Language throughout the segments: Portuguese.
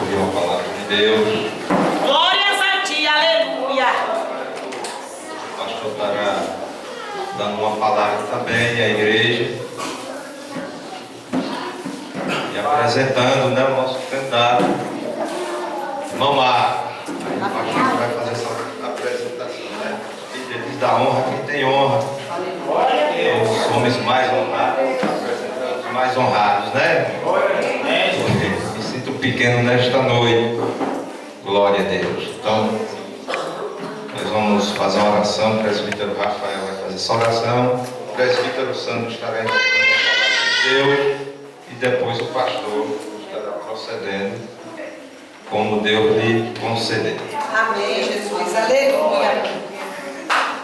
ouvir uma palavra de Deus. Glórias a ti, aleluia. O pastor estará dando uma palavra também à igreja e apresentando, né, o nosso candidato, irmão Marcos. Aí o pastor vai fazer essa apresentação, né? E ele diz da honra quem tem honra. Os homens mais honrados, os mais honrados, né? Me sinto pequeno nesta noite. Glória a Deus. Então, nós vamos fazer uma oração. O presbítero Rafael vai fazer essa oração. O presbítero Santos estará entregando a palavra de Deus. E depois o pastor estará procedendo como Deus lhe conceder. Amém, Jesus, aleluia.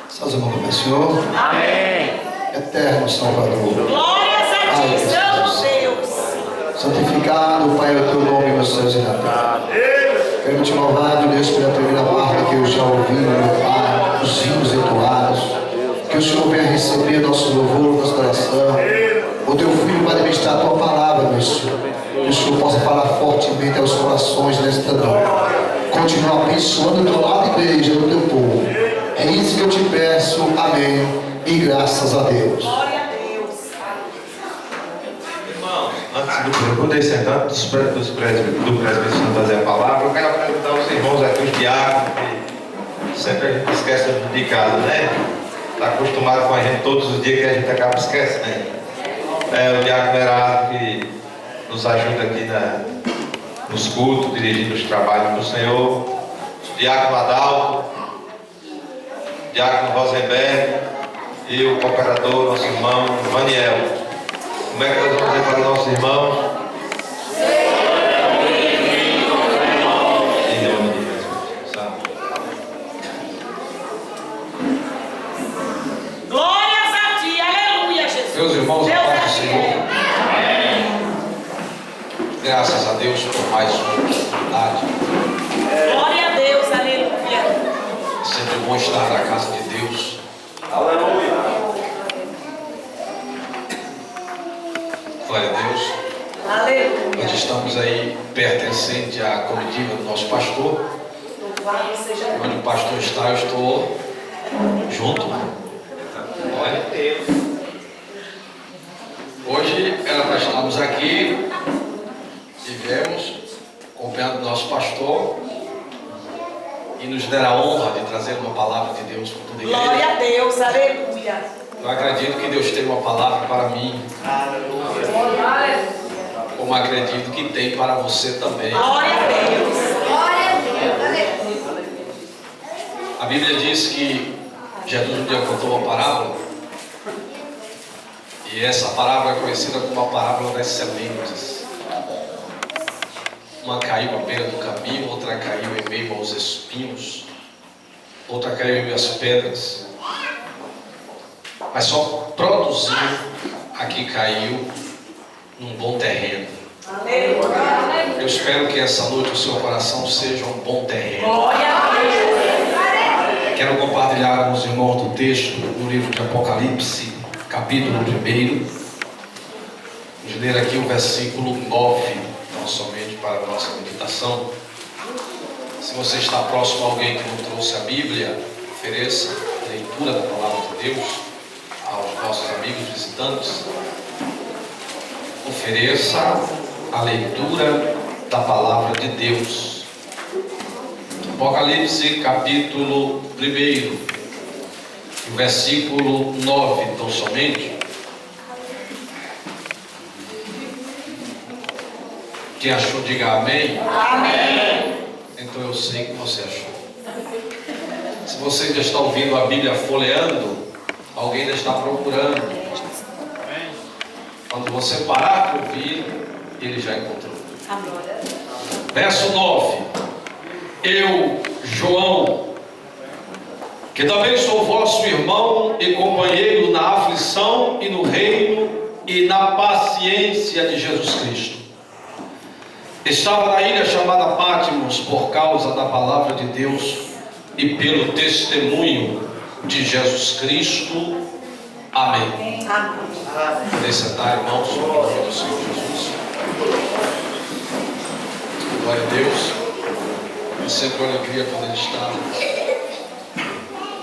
Salve o nome do Senhor. Amém. Eterno Salvador. Glórias a ti, Santo Deus. Santificado, Pai, é o teu nome nos céus e na terra. Quero te louvar, meu Deus, pela primeira parte que eu já ouvi, meu Pai, os hinos entoados. Que o Senhor venha receber nosso louvor, nosso coração. O teu filho vai ministrar a tua palavra, meu Senhor. Que o Senhor possa falar fortemente aos corações nesta noite. Continua abençoando o teu lado, igreja, do teu povo. É isso que eu te peço, amém. E graças a Deus. Glória a Deus. Irmãos, antes do presbítero fazer a palavra, eu quero apresentar os irmãos aqui, os diáconos, que sempre a gente esquece de casa, né? Está acostumado com a gente todos os dias que a gente acaba esquecendo. O diácono Erasmo, que nos ajuda aqui nos cultos, dirigindo os trabalhos do Senhor. O diácono Adalto, o diácono Rosenberg e o cooperador, nosso irmão Vaniel. Como é que nós vamos dizer para os nossos irmãos? Em nome de Jesus. Santo. Glórias a ti, aleluia, Jesus. Meus irmãos, Deus a paz é do Senhor. fiel. Graças a Deus por mais uma oportunidade. Glória a Deus, aleluia. É sempre bom estar na casa de Deus. Aleluia. Glória a Deus. Aleluia. Nós estamos aí pertencente à comitiva do nosso pastor. Louvado seja Deus. Onde o pastor está, eu estou junto. Glória a Deus. Hoje era para estarmos aqui e viemos acompanhando o nosso pastor e nos der a honra de trazer uma palavra de Deus para toda a igreja. Glória a Deus, aleluia. Eu acredito que Deus tem uma palavra para mim, como acredito que tem para você também. Glória a Deus. A Bíblia diz que Jesus um dia contou uma parábola, e essa parábola é conhecida como a parábola das sementes. Uma caiu à beira do caminho, outra caiu em meio aos espinhos, outra caiu em meio às pedras, mas só produziu a que caiu num bom terreno. Aleluia. Eu espero que essa noite o seu coração seja um bom terreno. Glória a Deus. Quero compartilhar com os irmãos do texto do livro de Apocalipse, capítulo 1. Vamos ler aqui o versículo 9, não somente para a nossa meditação. Se você está próximo a alguém que não trouxe a Bíblia, ofereça a leitura da palavra de Deus aos nossos amigos visitantes. Ofereça a leitura da palavra de Deus. Apocalipse capítulo 1, versículo 9, então somente. Quem achou, diga amém. Amém. Então eu sei que você achou. Se você ainda está ouvindo a Bíblia folheando, alguém ainda está procurando. Quando você parar de ouvir, ele já encontrou. Amém. Verso 9. Eu, João, que também sou vosso irmão e companheiro na aflição e no reino e na paciência de Jesus Cristo, estava na ilha chamada Patmos por causa da palavra de Deus e pelo testemunho de Jesus Cristo. Amém. Podem sentar, irmãos, em nome do Senhor Jesus. Glória a Deus. É sempre uma alegria poder estar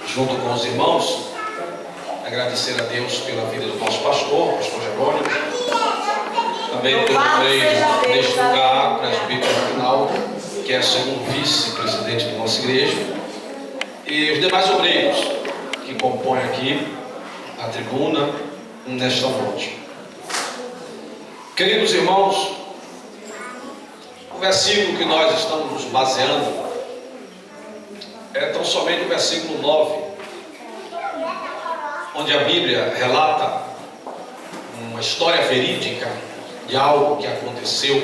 junto com os irmãos. Agradecer a Deus pela vida do nosso pastor Jerônimo. Também pelo rei deste lugar, presbítero Aguinaldo, que é o segundo vice-presidente da nossa igreja. E os demais obreiros que compõem aqui a tribuna nesta noite. Queridos irmãos, o versículo que nós estamos nos baseando é tão somente o versículo 9, onde a Bíblia relata uma história verídica de algo que aconteceu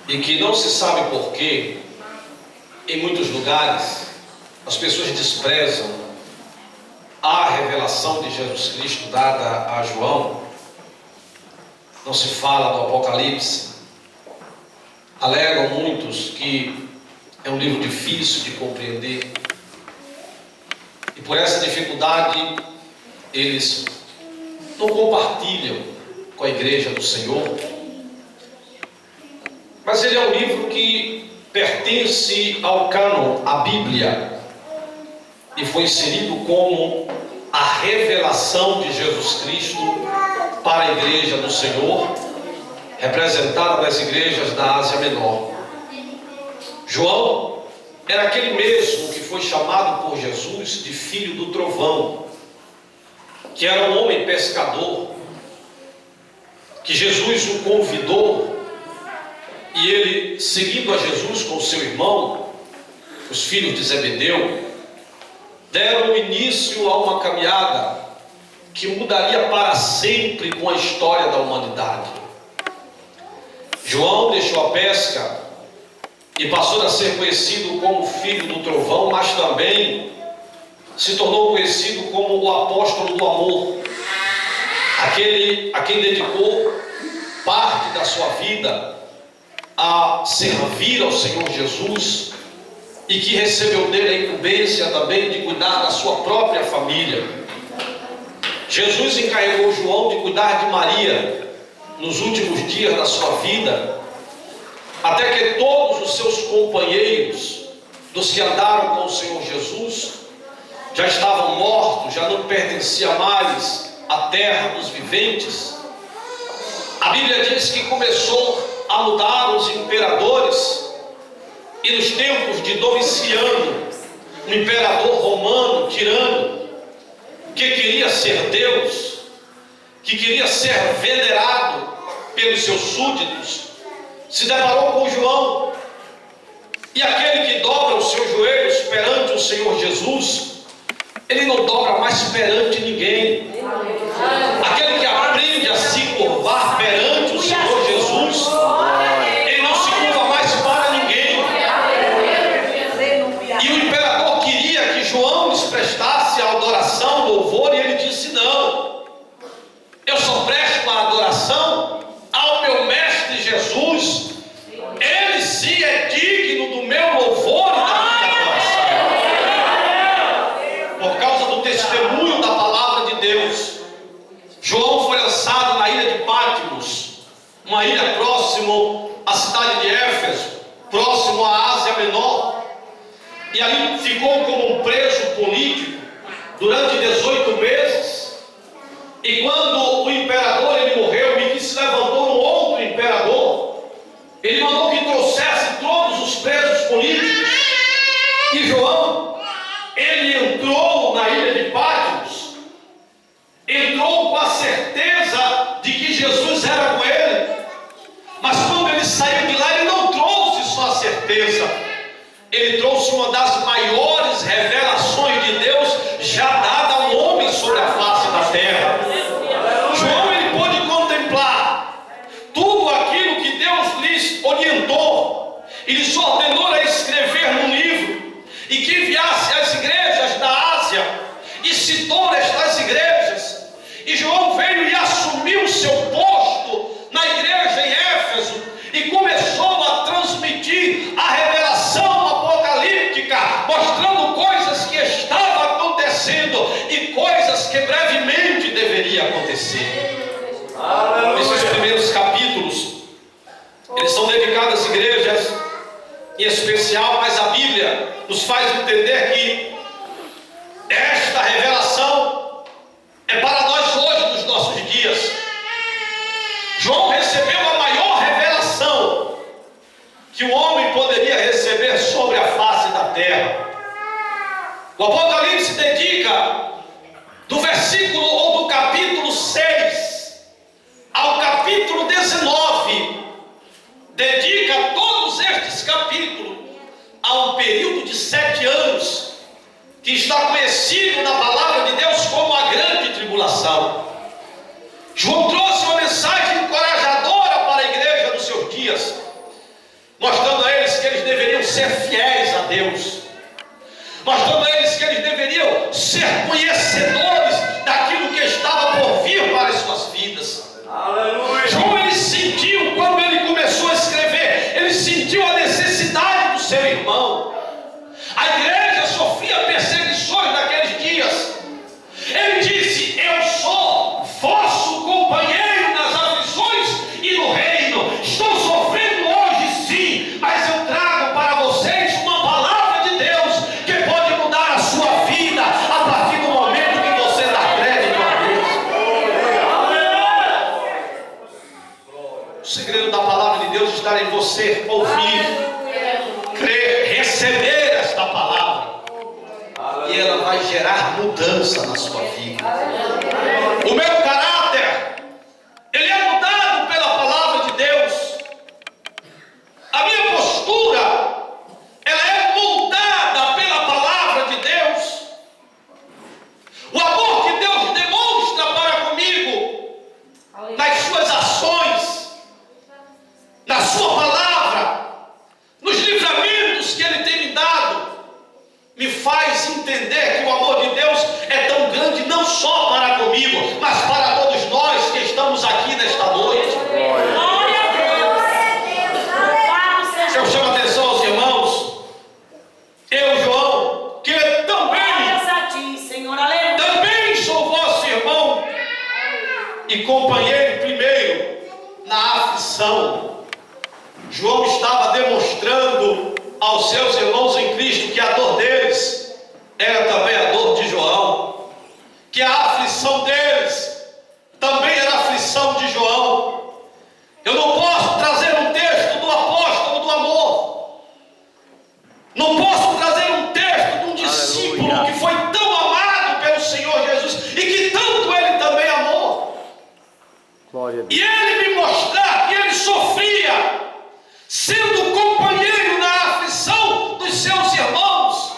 e que não se sabe porquê, em muitos lugares as pessoas desprezam a revelação de Jesus Cristo dada a João. Não se fala do Apocalipse. Alegam muitos que é um livro difícil de compreender. E por essa dificuldade, eles não compartilham com a igreja do Senhor. Mas ele é um livro que pertence ao cânon, à Bíblia, e foi inserido como a revelação de Jesus Cristo para a igreja do Senhor, representada nas igrejas da Ásia Menor. João era aquele mesmo que foi chamado por Jesus de filho do trovão, que era um homem pescador, que Jesus o convidou, e ele, seguindo a Jesus com seu irmão, os filhos de Zebedeu, deram início a uma caminhada que mudaria para sempre com a história da humanidade. João deixou a pesca e passou a ser conhecido como filho do trovão, mas também se tornou conhecido como o apóstolo do amor, aquele a quem dedicou parte da sua vida a servir ao Senhor Jesus e que recebeu dele a incumbência também de cuidar da sua própria família. Jesus encarregou João de cuidar de Maria nos últimos dias da sua vida, até que todos os seus companheiros, dos que andaram com o Senhor Jesus, já estavam mortos, já não pertencia mais à terra dos viventes. A Bíblia diz que começou a mudar os imperadores, e nos tempos de Domiciano, um imperador romano, tirano, que queria ser Deus, que queria ser venerado pelos seus súditos, se deparou com João. E aquele que dobra os seus joelhos perante o Senhor Jesus, ele não dobra mais perante ninguém. Aquele que aprende a se curvar perante o Senhor Jesus, ele não se curva mais para ninguém. E o imperador queria que João lhes prestasse a adoração, louvor, e ele disse: não, eu só presto a adoração ao meu mestre Jesus. Ele sim é digno do meu louvor e da minha adoração. Por causa do testemunho da palavra de Deus, João foi lançado na ilha de Patmos, uma ilha próximo à cidade de Éfeso, próximo à Ásia Menor, e ali ficou como um preso político durante 18 meses. E quando o imperador ele morreu e que se levantou um outro imperador, ele mandou que trouxesse todos os presos políticos. E João, ele entrou na ilha de Patmos, entrou com a certeza de que Jesus era com ele. Mas quando ele saiu de lá, ele não trouxe só a certeza, ele trouxe uma das maiores revelações de Deus já dada ao homem sobre a face da terra. João, ele pôde contemplar tudo aquilo que Deus lhes orientou e lhes ordenou a escrever num livro, e que enviasse às igrejas da Ásia, e citou estas igrejas. E João veio e assumiu o seu posto na igreja em Éfeso e começou a transmitir a revelação apocalíptica, mostrando coisas que estavam acontecendo e coisas que brevemente deveria acontecer. Nesses primeiros capítulos Eles são dedicados às igrejas, em especial, mas a Bíblia nos faz entender que esta revelação é para nós hoje, nos nossos dias. João recebeu a maior revelação que o homem poderia receber sobre a face da terra. O Apocalipse dedica do versículo ou do capítulo 6 ao capítulo 19, dedica todos estes capítulos a um período de 7 anos, que está conhecido na palavra de Deus como a grande tribulação. João trouxe uma mensagem encorajadora para a igreja nos seus dias, mostrando a eles que eles deveriam ser fiéis a Deus, mostrando a eles que eles deveriam ser conhecedores daquilo que estava por vir para as suas vidas. Aleluia. João, ele sentiu, quando ele começou a escrever, ele sentiu a necessidade do seu irmão. A igreja sofria perseguições naqueles dias. Ele disse: eu sou vosso companheiro nas aflições e no reino. Estou sofrendo hoje, sim, mas eu trago para vocês uma palavra de Deus que pode mudar a sua vida a partir do momento que você dá crédito a Deus. O segredo da palavra de Deus está em você ouvir, crer, receber esta palavra, e ela vai gerar mudança na sua vida. O meu caráter, ele é mudado pela palavra de Deus. A minha postura, ela é moldada pela palavra de Deus. O amor que Deus demonstra para comigo, nas suas ações, na sua palavra, nos livramentos que Ele tem me dado, me faz entender que o amor de Deus é tão grande, não só para comigo, mas para todos nós que estamos aqui nesta noite. Glória a Deus. Louvado seja Eu chamo a atenção aos irmãos, eu, João, que Glórias a ti, Senhor. Aleluia. também sou vosso irmão e companheiro primeiro na aflição. João estava demonstrando aos seus irmãos em Cristo que a dor deles era também a dor de João, que a aflição deles também era a aflição de João. Eu não posso trazer um texto do apóstolo do amor, não posso trazer um texto de um discípulo que foi tão amado pelo Senhor Jesus e que tanto ele também amou, e ele me mostrar que ele sofria sendo companheiro na aflição dos seus irmãos,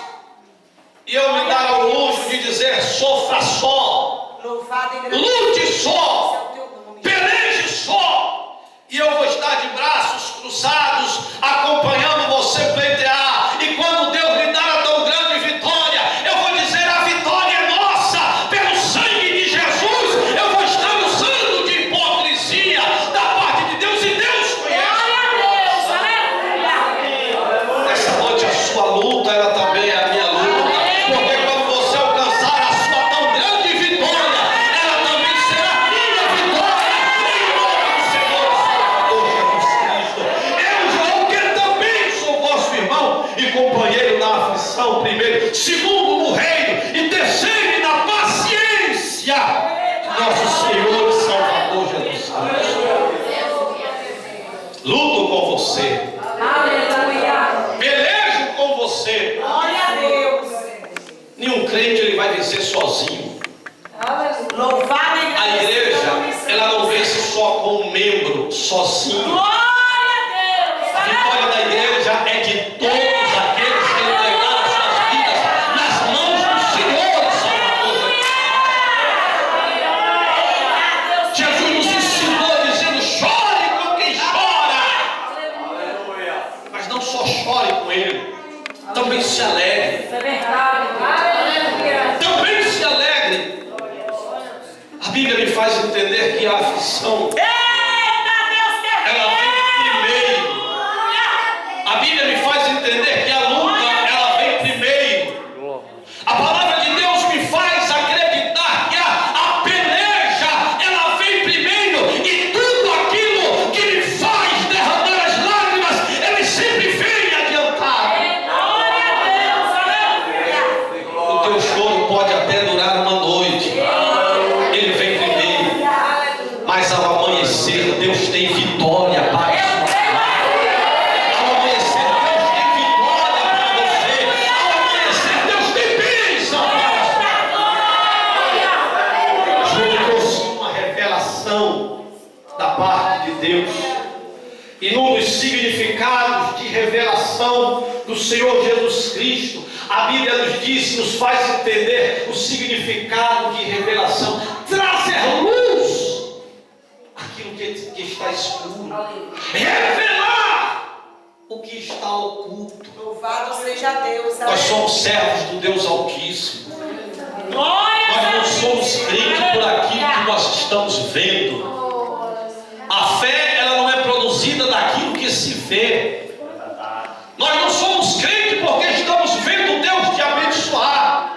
e eu me dar ao luxo de dizer: sofra só, Louvado e lute só, é o teu nome. peleje só, e eu vou estar de braços cruzados acompanhando você pleitear. E quando Deus lhe dar a tão grande vitória, eu vou dizer: a vitória é nossa pelo sangue de Jesus. Eu vou estar usando de hipocrisia da parte de Deus, e Deus conhece. Glória a Deus. Aleluia. Essa noite a sua luta, ela também é a minha luta, porque quando você alcançar a sua tão grande vitória, ela também será a minha vitória, em nome do Senhor Salvador Jesus Cristo. Eu, João, que também sou vosso irmão e companheiro na aflição, primeiro, segundo no reino, e terceiro na paciência de nosso Senhor e Salvador Jesus Cristo. Luto com você, Aleluia. pelejo com você. Glória a Deus. Nenhum crente ele vai vencer sozinho. Louvado e A igreja, ela não vence só com um membro, sozinho. Glória a Deus. A vitória da igreja é de todos aqueles que entregaram suas vidas nas mãos do Senhor e Salvador. Jesus nos ensinou dizendo: chore com quem chora, mas não só chore com ele, também se alegre. Isso é verdade. Aleluia. Também se alegre. A Bíblia me faz entender que a aflição, Eita, Deus ela vem terrível. primeiro. A Bíblia me faz entender que a luta, ela vem primeiro. A palavra de Deus me faz acreditar que a peleja, ela vem primeiro, e tudo aquilo que me faz derramar E num dos significados de revelação do Senhor Jesus Cristo, a Bíblia nos diz, nos faz entender o significado de revelação: trazer luz aquilo que está escuro, revelar o que está oculto. Louvado seja Deus. Nós somos servos do Deus Altíssimo. Nós não somos crentes por aquilo que nós estamos vendo. A fé, ela não é produzida daquilo que se vê. Nós não somos crentes porque estamos vendo Deus te abençoar.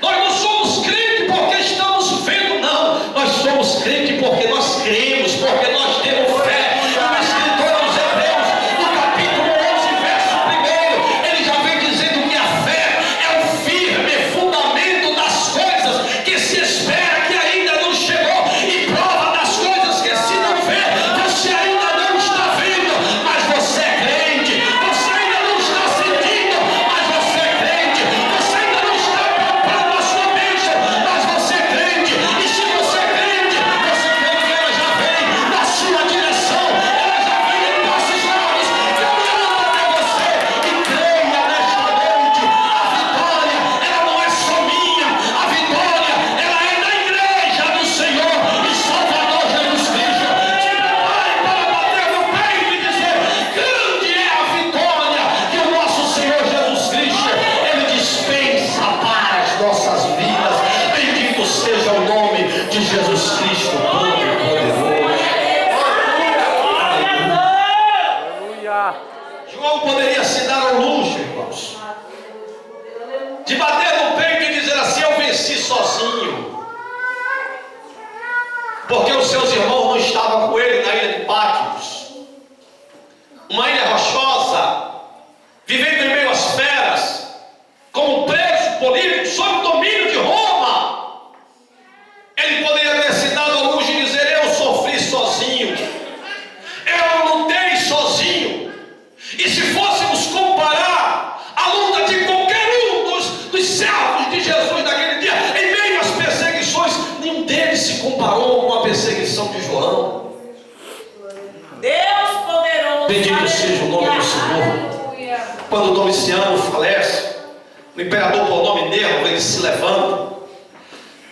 Nós não somos crentes porque estamos vendo, não. Nós somos crentes porque nós cremos, porque nós temos fé. O escritor aos Hebreus, no capítulo 11, verso 1, ele já vem dizendo que a fé é o firme fundamento das coisas que se espera, que ainda não chegou, e prova das coisas que se não vê. Você ainda não está vendo, mas você é crente. Você ainda não está sentindo, mas você é crente. Você ainda não está comprando a sua bênção, mas você é crente. E se você é crente, você crê que ela já vem na sua direção. Ela já vem em passos largos, caminhando até você. E creia nesta noite: a vitória, ela não é só minha. A vitória, ela é da igreja do Senhor e Salvador Jesus Cristo. Se prepare para bater no peito e dizer: grande é a vitória que o nosso Senhor Jesus Cristo, ele dispensa para as nossas vidas. Bendito seja o nome de Jesus Cristo Todo-Poderoso. João poderia se dar ao luxo, irmãos, de bater no peito e dizer assim: eu venci sozinho, porque os seus irmãos não estavam com ele na ilha de Patmos, uma ilha rochosa, vivendo em meio às feras, como preso político sob o domínio de Roma. Ele poderia ter se dado ao luxo de dizer: eu sofri sozinho, eu lutei sozinho. E se fôssemos comparar a luta de qualquer um dos servos de Jesus naquele dia, em meio às perseguições, nenhum deles se comparou com a perseguição de João. Deus poderoso. Bendito seja o nome do Senhor. Quando Domiciano falece, o imperador por nome Nero, ele se levanta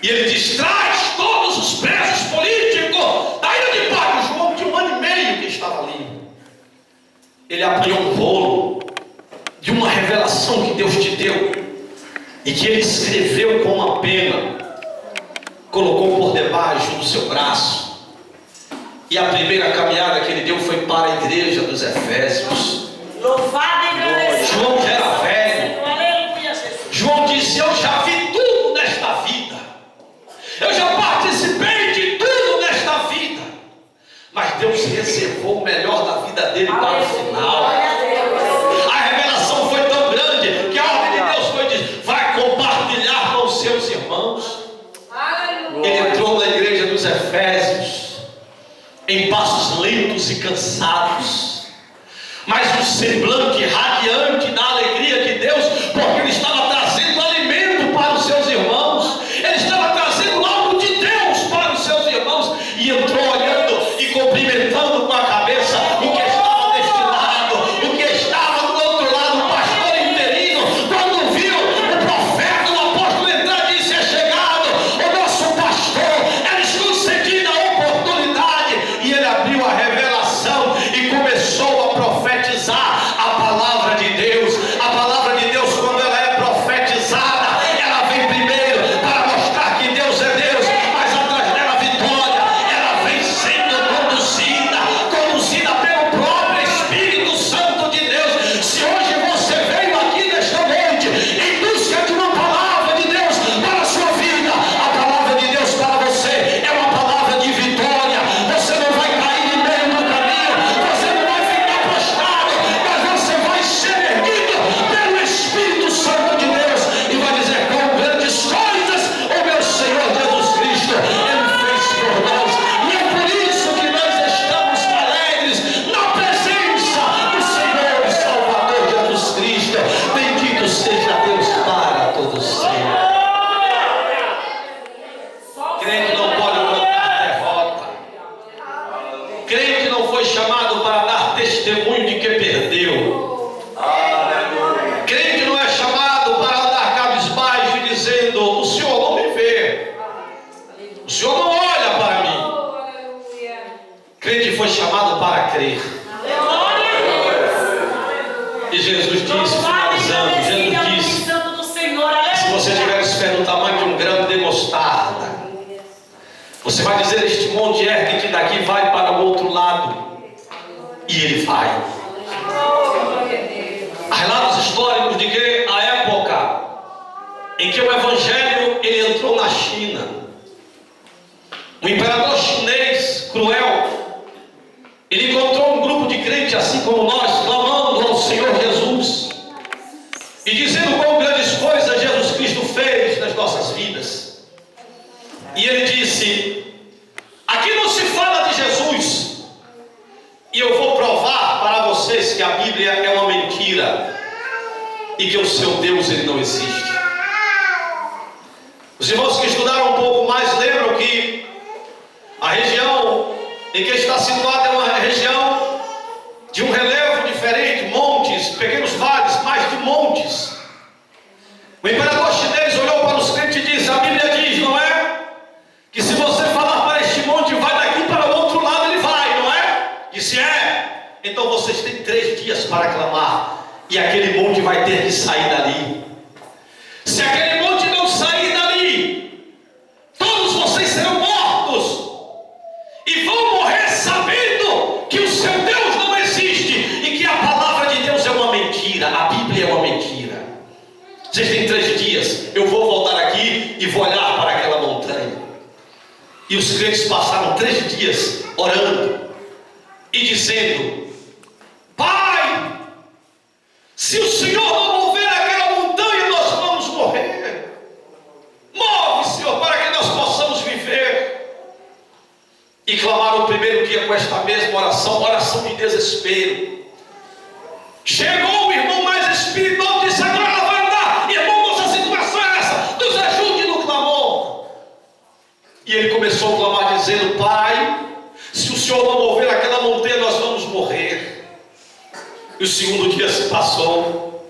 e ele diz: traz todos os presos políticos da ilha de Patmos. João tinha 1 ano e meio que estava ali. Ele abriu um rolo de uma revelação que Deus te deu e que ele escreveu com uma pena, colocou por debaixo do seu braço. E a primeira caminhada que ele deu foi para a igreja dos Efésios. Louvado e agradecido. João já era velho. Aleluia, Jesus. João disse: eu já vi tudo nesta vida, eu já participei de tudo nesta vida, mas Deus reservou o melhor da vida dele para o final. A revelação foi tão grande que a ordem de Deus foi: dizer, vai compartilhar com os seus irmãos. Ele entrou na igreja dos Efésios em passos lentos e cansados, mas um semblante radiante da alegria de Deus, porque ele estava trazendo alimento para os seus irmãos, ele estava trazendo algo de Deus para os seus irmãos, e entrou olhando e cumprimentando com a cabeça o que estava destinado, o que estava do outro lado, o pastor interino. Quando viu o profeta, o apóstolo entrar, disse: é chegado o nosso pastor, eles concedido a oportunidade. E ele abriu a revelação e começou a profetizar a palavra de Deus. E ele vai. Há relatos históricos de que a época em que o evangelho ele entrou na China, o imperador chinês cruel, ele encontrou um grupo de crentes assim como nós, clamando ao Senhor Jesus e dizendo quão grandes coisas Jesus Cristo fez nas nossas vidas. E ele disse: aqui não se fala de Jesus, e eu vou provar para vocês que a Bíblia é uma mentira e que o seu Deus ele não existe. Os irmãos que estudaram um pouco mais lembram que a região em que está situada é uma região de um relevo diferente, montes, pequenos vales, mais de montes. O imperador chinês olhou para os crentes e disse: a Bíblia diz, não é? Que se você falar para este monte, vai daqui para o outro lado, ele vai, não é? Disse: é. Então vocês têm 3 dias para clamar, e aquele monte vai ter que sair dali. Se aquele monte não sair dali, todos vocês serão mortos e vão morrer sabendo que o seu Deus não existe e que a palavra de Deus é uma mentira, a Bíblia é uma mentira. Vocês têm 3 dias, eu vou voltar aqui e vou olhar para aquela montanha. E os crentes passaram 3 dias orando e dizendo: Pai, se o Senhor não mover aquela montanha, nós vamos morrer. Move, Senhor, para que nós possamos viver. E clamaram o primeiro dia com esta mesma oração, oração de desespero. Chegou o irmão mais espiritual e disse: agora ela vai andar. Irmão, nossa situação é essa, nos ajude no clamor. E ele começou a clamar dizendo: Pai, se o Senhor não mover aquela montanha, nós vamos morrer. E o segundo dia se passou,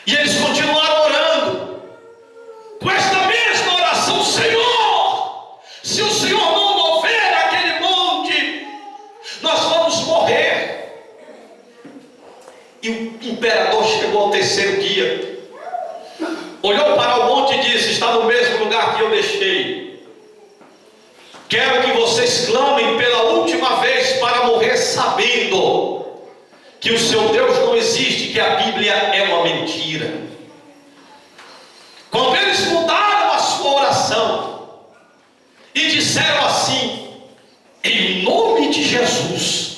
e eles continuaram orando com esta mesma oração: Senhor, se o Senhor não mover aquele monte, nós vamos morrer. E o imperador chegou ao 3º dia, olhou para o monte e disse: está no mesmo lugar que eu deixei. Quero que vocês clamem pela última vez para morrer sabendo que o seu Deus não existe, que a Bíblia é uma mentira. Quando eles mudaram a sua oração e disseram assim: em nome de Jesus,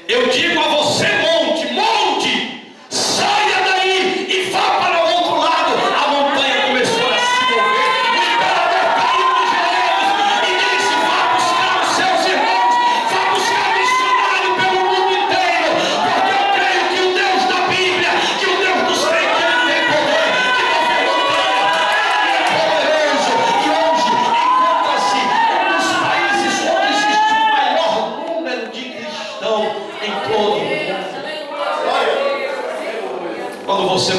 eu digo a você, monte, monte, saia daí e vá para o outro lado. A montanha começou a se mover. O imperador caiu de joelhos e disse: vá buscar os seus irmãos, vá buscar missionário pelo mundo inteiro, porque eu creio que o Deus da Bíblia, que o Deus dos crentes, ele tem poder de mover montanha. Ele é poderoso. E hoje encontra-se um dos países onde existe o maior número de cristãos em todo o mundo. Quando você